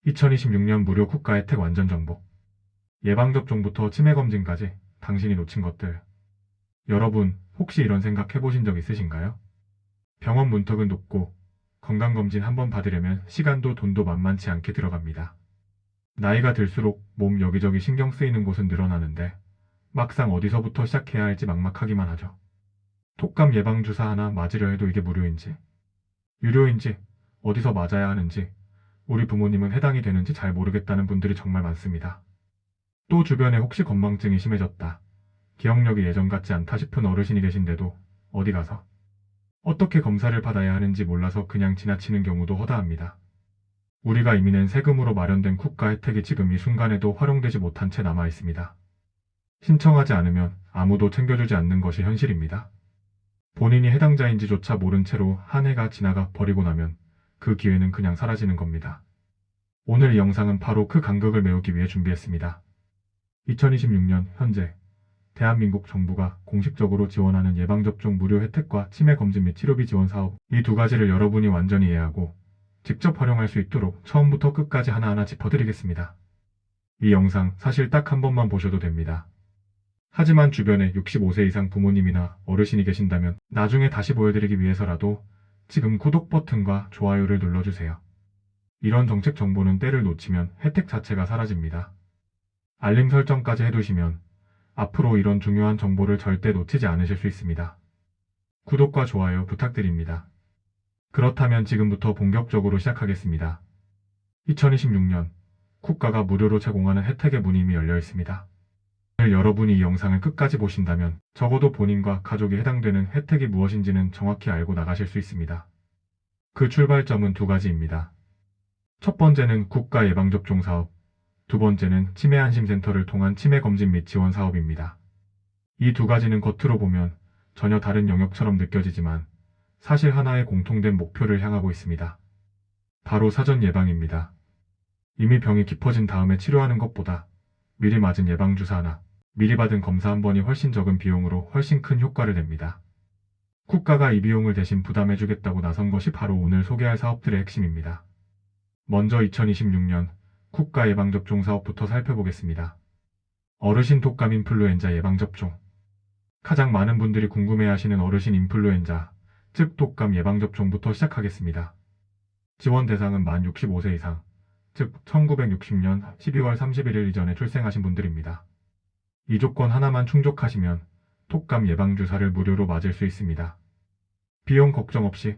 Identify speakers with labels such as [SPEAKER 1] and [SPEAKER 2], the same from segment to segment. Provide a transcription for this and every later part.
[SPEAKER 1] 2026년 무료 국가 혜택 완전 정복. 예방접종부터 치매검진까지 당신이 놓친 것들. 여러분, 혹시 이런 생각 해보신 적 있으신가요? 병원 문턱은 높고 건강검진 한번 받으려면 시간도 돈도 만만치 않게 들어갑니다. 나이가 들수록 몸 여기저기 신경 쓰이는 곳은 늘어나는데 막상 어디서부터 시작해야 할지 막막하기만 하죠. 독감 예방주사 하나 맞으려 해도 이게 무료인지, 유료인지, 어디서 맞아야 하는지, 우리 부모님은 해당이 되는지 잘 모르겠다는 분들이 정말 많습니다. 또 주변에 혹시 건망증이 심해졌다, 기억력이 예전 같지 않다 싶은 어르신이 계신데도 어디 가서 어떻게 검사를 받아야 하는지 몰라서 그냥 지나치는 경우도 허다합니다. 우리가 이미 낸 세금으로 마련된 국가 혜택이 지금 이 순간에도 활용되지 못한 채 남아 있습니다. 신청하지 않으면 아무도 챙겨주지 않는 것이 현실입니다. 본인이 해당자인지조차 모른 채로 한 해가 지나가 버리고 나면 그 기회는 그냥 사라지는 겁니다. 오늘 이 영상은 바로 그 간극을 메우기 위해 준비했습니다. 2026년 현재 대한민국 정부가 공식적으로 지원하는 예방접종 무료 혜택과 치매검진 및 치료비 지원 사업, 이 두 가지를 여러분이 완전히 이해하고 직접 활용할 수 있도록 처음부터 끝까지 하나하나 짚어드리겠습니다. 이 영상 사실 딱 한 번만 보셔도 됩니다. 하지만 주변에 65세 이상 부모님이나 어르신이 계신다면 나중에 다시 보여드리기 위해서라도 지금 구독 버튼과 좋아요를 눌러주세요. 이런 정책 정보는 때를 놓치면 혜택 자체가 사라집니다. 알림 설정까지 해두시면 앞으로 이런 중요한 정보를 절대 놓치지 않으실 수 있습니다. 구독과 좋아요 부탁드립니다. 그렇다면 지금부터 본격적으로 시작하겠습니다. 2026년 국가가 무료로 제공하는 혜택의 문이 이미 열려 있습니다. 오늘 여러분이 이 영상을 끝까지 보신다면 적어도 본인과 가족이 해당되는 혜택이 무엇인지는 정확히 알고 나가실 수 있습니다. 그 출발점은 두 가지입니다. 첫 번째는 국가 예방접종 사업, 두 번째는 치매안심센터를 통한 치매검진 및 지원 사업입니다. 이 두 가지는 겉으로 보면 전혀 다른 영역처럼 느껴지지만 사실 하나의 공통된 목표를 향하고 있습니다. 바로 사전 예방입니다. 이미 병이 깊어진 다음에 치료하는 것보다 미리 맞은 예방주사 하나, 미리 받은 검사 한 번이 훨씬 적은 비용으로 훨씬 큰 효과를 냅니다. 국가가 이 비용을 대신 부담해주겠다고 나선 것이 바로 오늘 소개할 사업들의 핵심입니다. 먼저 2026년 국가 예방접종 사업부터 살펴보겠습니다. 어르신 독감 인플루엔자 예방접종. 가장 많은 분들이 궁금해하시는 어르신 인플루엔자, 즉 독감 예방접종부터 시작하겠습니다. 지원 대상은 만 65세 이상, 즉 1960년 12월 31일 이전에 출생하신 분들입니다. 이 조건 하나만 충족하시면 독감 예방주사를 무료로 맞을 수 있습니다. 비용 걱정 없이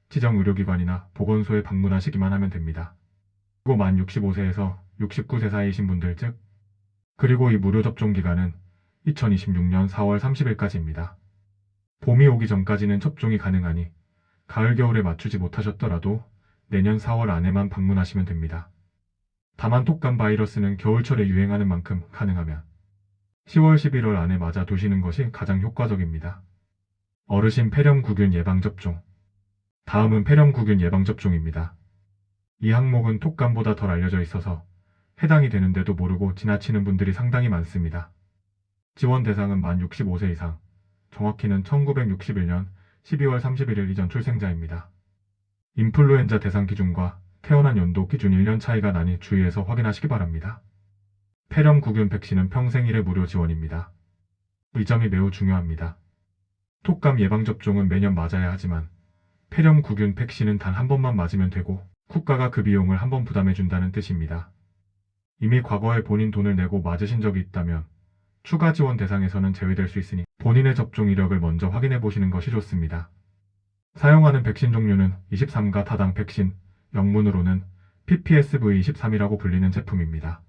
[SPEAKER 1] 지정 의료기관이나 보건소에 방문하시기만 하면 됩니다. 그리고 만 65세에서 69세 사이이신 분들 즉, 그리고 이 무료 접종 기간은 2026년 4월 30일까지입니다. 봄이 오기 전까지는 접종이 가능하니 가을 겨울에 맞추지 못하셨더라도 내년 4월 안에만 방문하시면 됩니다. 다만 독감 바이러스는 겨울철에 유행하는 만큼 가능하면 10월 11월 안에 맞아 두시는 것이 가장 효과적입니다. 어르신 폐렴구균 예방접종. 다음은 폐렴구균 예방접종입니다. 이 항목은 독감보다 덜 알려져 있어서 해당이 되는데도 모르고 지나치는 분들이 상당히 많습니다. 지원 대상은 만 65세 이상, 정확히는 1961년 12월 31일 이전 출생자입니다. 인플루엔자 대상 기준과 태어난 연도 기준 1년 차이가 나니 주의해서 확인하시기 바랍니다. 폐렴구균 백신은 평생 1회 무료 지원입니다. 이 점이 매우 중요합니다. 독감 예방접종은 매년 맞아야 하지만 폐렴구균 백신은 단 한 번만 맞으면 되고 국가가 그 비용을 한 번 부담해준다는 뜻입니다. 이미 과거에 본인 돈을 내고 맞으신 적이 있다면 추가 지원 대상에서는 제외될 수 있으니 본인의 접종 이력을 먼저 확인해 보시는 것이 좋습니다. 사용하는 백신 종류는 23가 타당 백신, 영문으로는 PPSV23이라고 불리는 제품입니다.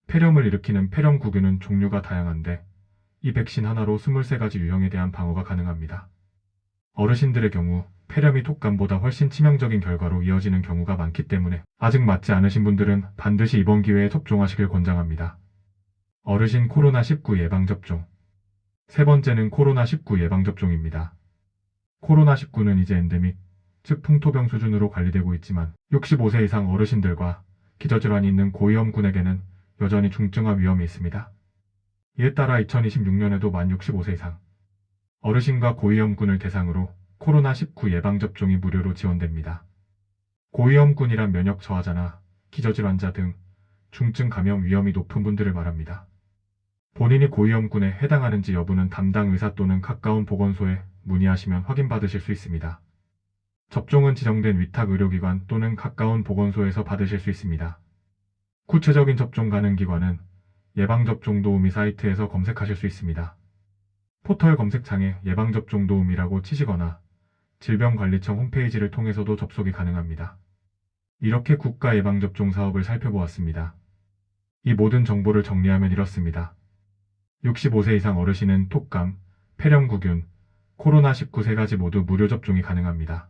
[SPEAKER 1] 폐렴을 일으키는 폐렴구균은 종류가 다양한데 이 백신 하나로 23가지 유형에 대한 방어가 가능합니다. 어르신들의 경우 폐렴이 독감보다 훨씬 치명적인 결과로 이어지는 경우가 많기 때문에 아직 맞지 않으신 분들은 반드시 이번 기회에 접종하시길 권장합니다. 어르신 코로나19 예방접종. 세 번째는 코로나19 예방접종입니다. 코로나19는 이제 엔데믹, 즉 풍토병 수준으로 관리되고 있지만 65세 이상 어르신들과 기저질환이 있는 고위험군에게는 여전히 중증화 위험이 있습니다. 이에 따라 2026년에도 만 65세 이상 어르신과 고위험군을 대상으로 코로나19 예방접종이 무료로 지원됩니다. 고위험군이란 면역 저하자나 기저질환자 등 중증 감염 위험이 높은 분들을 말합니다. 본인이 고위험군에 해당하는지 여부는 담당 의사 또는 가까운 보건소에 문의하시면 확인받으실 수 있습니다. 접종은 지정된 위탁 의료기관 또는 가까운 보건소에서 받으실 수 있습니다. 구체적인 접종 가능 기관은 예방접종 도우미 사이트에서 검색하실 수 있습니다. 포털 검색창에 예방접종 도우미라고 치시거나 질병관리청 홈페이지를 통해서도 접속이 가능합니다. 이렇게 국가 예방접종 사업을 살펴보았습니다. 이 모든 정보를 정리하면 이렇습니다. 65세 이상 어르신은 톡감, 폐렴구균, 코로나19 세 가지 모두 무료 접종이 가능합니다.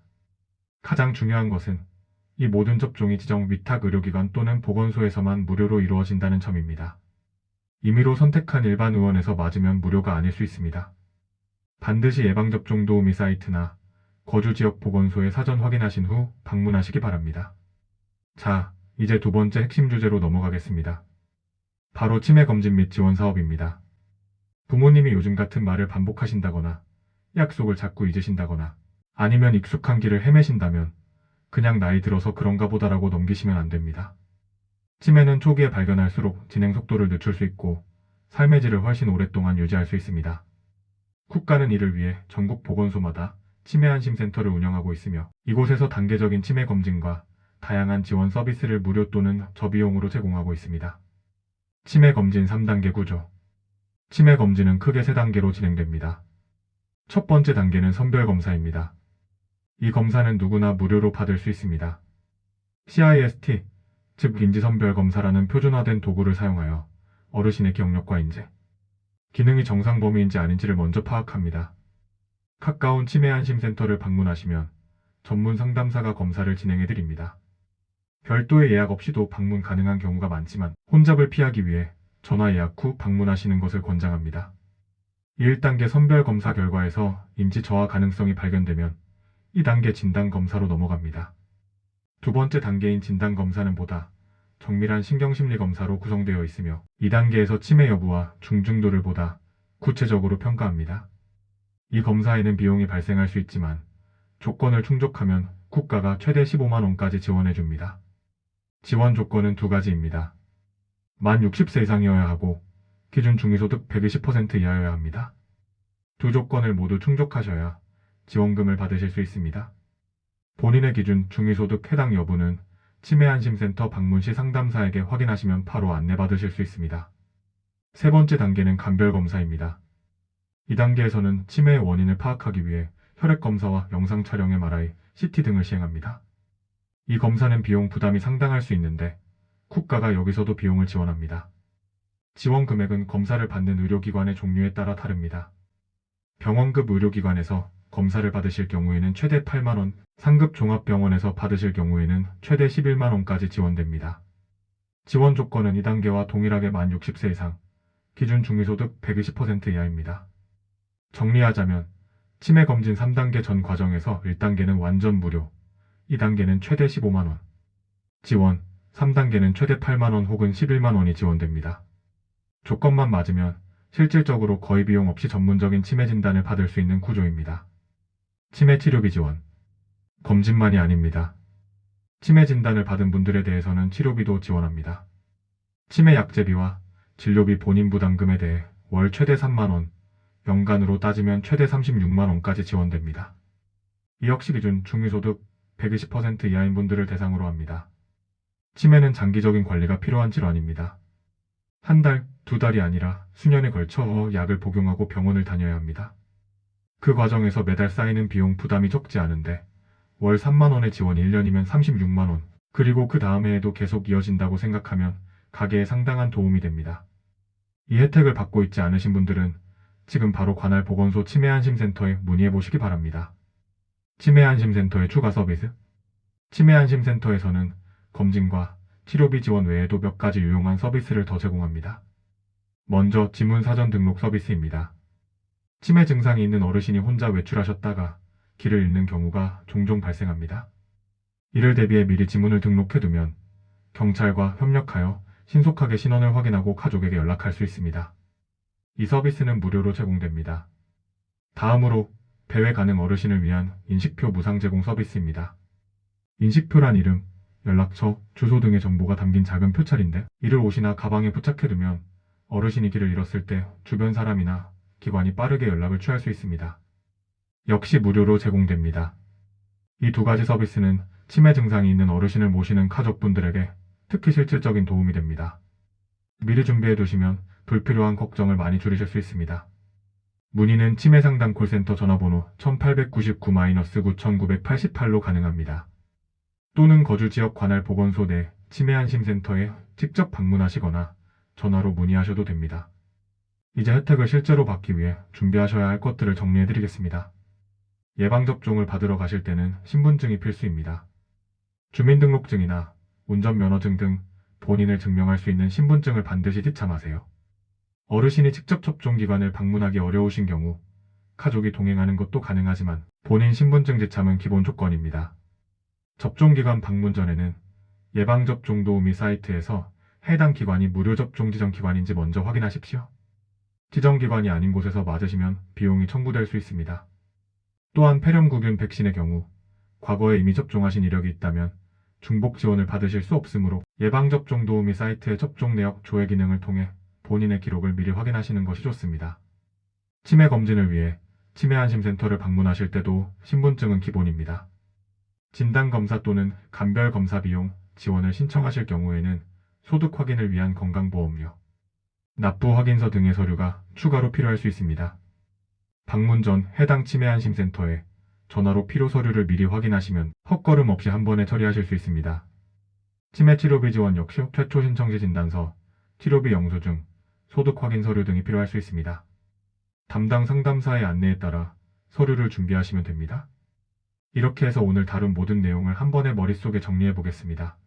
[SPEAKER 1] 가장 중요한 것은 이 모든 접종이 지정 위탁 의료기관 또는 보건소에서만 무료로 이루어진다는 점입니다. 임의로 선택한 일반 의원에서 맞으면 무료가 아닐 수 있습니다. 반드시 예방접종 도우미 사이트나 거주 지역 보건소에 사전 확인하신 후 방문하시기 바랍니다. 자, 이제 두 번째 핵심 주제로 넘어가겠습니다. 바로 치매 검진 및 지원 사업입니다. 부모님이 요즘 같은 말을 반복하신다거나 약속을 자꾸 잊으신다거나 아니면 익숙한 길을 헤매신다면 그냥 나이 들어서 그런가 보다라고 넘기시면 안 됩니다. 치매는 초기에 발견할수록 진행 속도를 늦출 수 있고 삶의 질을 훨씬 오랫동안 유지할 수 있습니다. 국가는 이를 위해 전국 보건소마다 치매안심센터를 운영하고 있으며 이곳에서 단계적인 치매 검진과 다양한 지원 서비스를 무료 또는 저비용으로 제공하고 있습니다. 치매 검진 3단계 구조. 치매 검진은 크게 3단계로 진행됩니다. 첫 번째 단계는 선별검사입니다. 이 검사는 누구나 무료로 받을 수 있습니다. CIST, 즉 인지선별검사라는 표준화된 도구를 사용하여 어르신의 기억력과 인지, 기능이 정상 범위인지 아닌지를 먼저 파악합니다. 가까운 치매안심센터를 방문하시면 전문 상담사가 검사를 진행해드립니다. 별도의 예약 없이도 방문 가능한 경우가 많지만 혼잡을 피하기 위해 전화 예약 후 방문하시는 것을 권장합니다. 1단계 선별검사 결과에서 인지 저하 가능성이 발견되면 2단계 진단검사로 넘어갑니다. 두 번째 단계인 진단검사는 보다 정밀한 신경심리검사로 구성되어 있으며 2단계에서 치매 여부와 중증도를 보다 구체적으로 평가합니다. 이 검사에는 비용이 발생할 수 있지만 조건을 충족하면 국가가 최대 15만 원까지 지원해줍니다. 지원 조건은 두 가지입니다. 만 60세 이상이어야 하고 기준 중위소득 120% 이하여야 합니다. 두 조건을 모두 충족하셔야 지원금을 받으실 수 있습니다. 본인의 기준 중위소득 해당 여부는 치매안심센터 방문 시 상담사에게 확인하시면 바로 안내받으실 수 있습니다. 세 번째 단계는 감별검사입니다. 이 단계에서는 치매의 원인을 파악하기 위해 혈액검사와 영상촬영 MRI, CT 등을 시행합니다. 이 검사는 비용 부담이 상당할 수 있는데 국가가 여기서도 비용을 지원합니다. 지원 금액은 검사를 받는 의료기관의 종류에 따라 다릅니다. 병원급 의료기관에서 검사를 받으실 경우에는 최대 8만 원, 상급 종합병원에서 받으실 경우에는 최대 11만 원까지 지원됩니다. 지원 조건은 2단계와 동일하게 만 60세 이상, 기준 중위소득 120% 이하입니다. 정리하자면 치매 검진 3단계 전 과정에서 1단계는 완전 무료, 2단계는 최대 15만 원, 지원, 3단계는 최대 8만 원 혹은 11만 원이 지원됩니다. 조건만 맞으면 실질적으로 거의 비용 없이 전문적인 치매 진단을 받을 수 있는 구조입니다. 치매 치료비 지원. 검진만이 아닙니다. 치매 진단을 받은 분들에 대해서는 치료비도 지원합니다. 치매 약제비와 진료비 본인 부담금에 대해 월 최대 3만 원, 연간으로 따지면 최대 36만 원까지 지원됩니다. 이 역시 기준 중위소득 120% 이하인 분들을 대상으로 합니다. 치매는 장기적인 관리가 필요한 질환입니다. 한 달, 두 달이 아니라 수년에 걸쳐 약을 복용하고 병원을 다녀야 합니다. 그 과정에서 매달 쌓이는 비용 부담이 적지 않은데 월 3만 원의 지원이 1년이면 36만 원, 그리고 그 다음 해에도 계속 이어진다고 생각하면 가계에 상당한 도움이 됩니다. 이 혜택을 받고 있지 않으신 분들은 지금 바로 관할 보건소 치매안심센터에 문의해 보시기 바랍니다. 치매안심센터의 추가 서비스. 치매안심센터에서는 검진과 치료비 지원 외에도 몇 가지 유용한 서비스를 더 제공합니다. 먼저 지문 사전 등록 서비스입니다. 치매 증상이 있는 어르신이 혼자 외출하셨다가 길을 잃는 경우가 종종 발생합니다. 이를 대비해 미리 지문을 등록해두면 경찰과 협력하여 신속하게 신원을 확인하고 가족에게 연락할 수 있습니다. 이 서비스는 무료로 제공됩니다. 다음으로 배회 가능 어르신을 위한 인식표 무상 제공 서비스입니다. 인식표란 이름, 연락처, 주소 등의 정보가 담긴 작은 표찰인데 이를 옷이나 가방에 부착해두면 어르신이 길을 잃었을 때 주변 사람이나 기관이 빠르게 연락을 취할 수 있습니다. 역시 무료로 제공됩니다. 이 두 가지 서비스는 치매 증상이 있는 어르신을 모시는 가족분들에게 특히 실질적인 도움이 됩니다. 미리 준비해 두시면 불필요한 걱정을 많이 줄이실 수 있습니다. 문의는 치매상담 콜센터 전화번호 1899-9988로 가능합니다. 또는 거주 지역 관할 보건소 내 치매안심센터에 직접 방문하시거나 전화로 문의하셔도 됩니다. 이제 혜택을 실제로 받기 위해 준비하셔야 할 것들을 정리해 드리겠습니다. 예방접종을 받으러 가실 때는 신분증이 필수입니다. 주민등록증이나 운전면허증 등 본인을 증명할 수 있는 신분증을 반드시 지참하세요. 어르신이 직접 접종기관을 방문하기 어려우신 경우 가족이 동행하는 것도 가능하지만 본인 신분증 지참은 기본 조건입니다. 접종기관 방문 전에는 예방접종 도우미 사이트에서 해당 기관이 무료 접종 지정 기관인지 먼저 확인하십시오. 지정 기관이 아닌 곳에서 맞으시면 비용이 청구될 수 있습니다. 또한 폐렴구균 백신의 경우 과거에 이미 접종하신 이력이 있다면 중복 지원을 받으실 수 없으므로 예방접종 도우미 사이트의 접종 내역 조회 기능을 통해 본인의 기록을 미리 확인하시는 것이 좋습니다. 치매 검진을 위해 치매안심센터를 방문하실 때도 신분증은 기본입니다. 진단검사 또는 간별검사 비용 지원을 신청하실 경우에는 소득 확인을 위한 건강보험료, 납부 확인서 등의 서류가 추가로 필요할 수 있습니다. 방문 전 해당 치매안심센터에 전화로 필요 서류를 미리 확인하시면 헛걸음 없이 한 번에 처리하실 수 있습니다. 치매치료비 지원 역시 최초 신청시 진단서, 치료비 영수증, 소득 확인 서류 등이 필요할 수 있습니다. 담당 상담사의 안내에 따라 서류를 준비하시면 됩니다. 이렇게 해서 오늘 다룬 모든 내용을 한 번에 머릿속에 정리해 보겠습니다.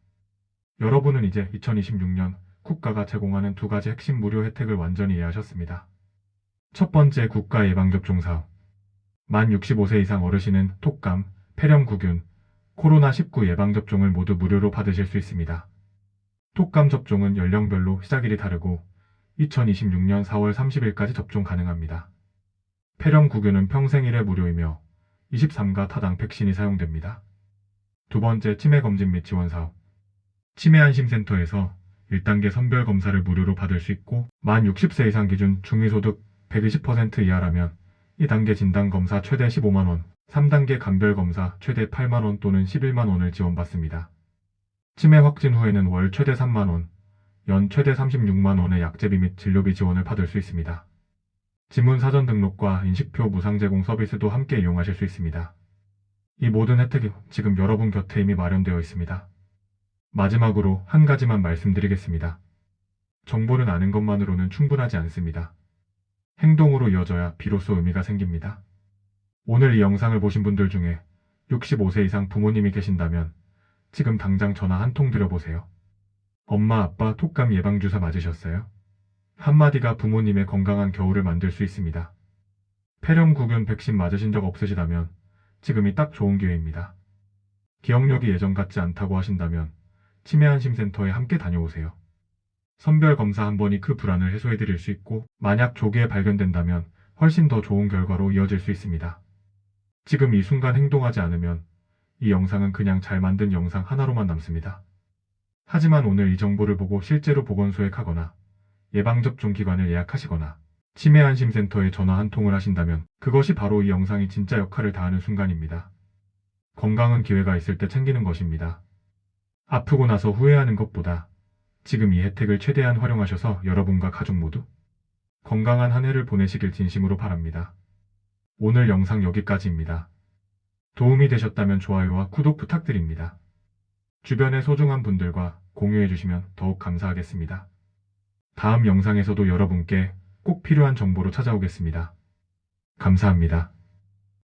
[SPEAKER 1] 여러분은 이제 2026년 국가가 제공하는 두 가지 핵심 무료 혜택을 완전히 이해하셨습니다. 첫 번째 국가 예방접종 사업. 만 65세 이상 어르신은 톡감, 폐렴구균, 코로나19 예방접종을 모두 무료로 받으실 수 있습니다. 톡감 접종은 연령별로 시작일이 다르고 2026년 4월 30일까지 접종 가능합니다. 폐렴구균은 평생 1회 무료이며 23가 타당 백신이 사용됩니다. 두 번째 치매검진 및 지원 사업. 치매안심센터에서 1단계 선별검사를 무료로 받을 수 있고 만 60세 이상 기준 중위소득 120% 이하라면 2단계 진단검사 최대 15만원, 3단계 간별검사 최대 8만원 또는 11만원을 지원받습니다. 치매 확진 후에는 월 최대 3만원, 연 최대 36만원의 약제비 및 진료비 지원을 받을 수 있습니다. 지문 사전 등록과 인식표 무상 제공 서비스도 함께 이용하실 수 있습니다. 이 모든 혜택이 지금 여러분 곁에 이미 마련되어 있습니다. 마지막으로 한 가지만 말씀드리겠습니다. 정보는 아는 것만으로는 충분하지 않습니다. 행동으로 이어져야 비로소 의미가 생깁니다. 오늘 이 영상을 보신 분들 중에 65세 이상 부모님이 계신다면 지금 당장 전화 한 통 드려보세요. 엄마, 아빠 톡감 예방주사 맞으셨어요? 한마디가 부모님의 건강한 겨울을 만들 수 있습니다. 폐렴구균 백신 맞으신 적 없으시다면 지금이 딱 좋은 기회입니다. 기억력이 예전 같지 않다고 하신다면 치매안심센터에 함께 다녀오세요. 선별검사 한 번이 그 불안을 해소해드릴 수 있고 만약 조기에 발견된다면 훨씬 더 좋은 결과로 이어질 수 있습니다. 지금 이 순간 행동하지 않으면 이 영상은 그냥 잘 만든 영상 하나로만 남습니다. 하지만 오늘 이 정보를 보고 실제로 보건소에 가거나 예방접종 기관을 예약하시거나 치매안심센터에 전화 한 통을 하신다면 그것이 바로 이 영상이 진짜 역할을 다하는 순간입니다. 건강은 기회가 있을 때 챙기는 것입니다. 아프고 나서 후회하는 것보다 지금 이 혜택을 최대한 활용하셔서 여러분과 가족 모두 건강한 한 해를 보내시길 진심으로 바랍니다. 오늘 영상 여기까지입니다. 도움이 되셨다면 좋아요와 구독 부탁드립니다. 주변의 소중한 분들과 공유해 주시면 더욱 감사하겠습니다. 다음 영상에서도 여러분께 꼭 필요한 정보로 찾아오겠습니다. 감사합니다.